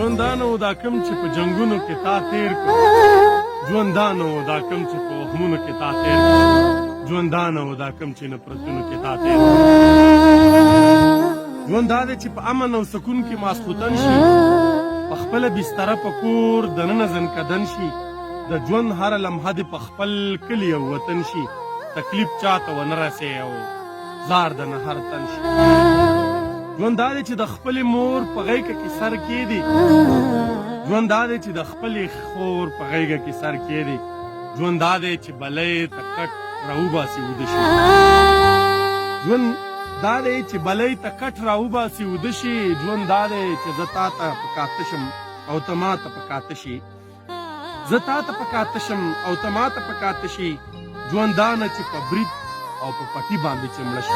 ژوندانه و دا کم چې په جنگونو کې تا تیر کړ ژوندانه و دا کم چې په وهمونو کې تا تیر کړ ژوندانه و دا کم چې نفرتونو کې تا تیر کړ ژوند دا دی چې په امن او سکون کې ماسخوتن شي په خپله بستره په کور دننه زنکدن شي د ژوند هره لمحه دې په خپل کلي او وطن شي تکلیف چاته ونه رسې او زار د نه هر تن شي ژوند دا دی چې د خپلې مور په غېږه کې سر کېږدي ژوند دا دی چې د خپلې خور په غېږه کې سر کېږدي ژوند دا دی چې بلۍ ته کټ راوباسي وده شي ژوند دا دی چې بلۍ ته کټ راوباسي وده شي ژوند دا دی چې زه تا ته په کاته شم او ته ما ته په کاته شي زه تا ته په کاته شم او ته ما ته په کاته شي ژوند دا نه چې په برید او په پټي باندې چې مړه شي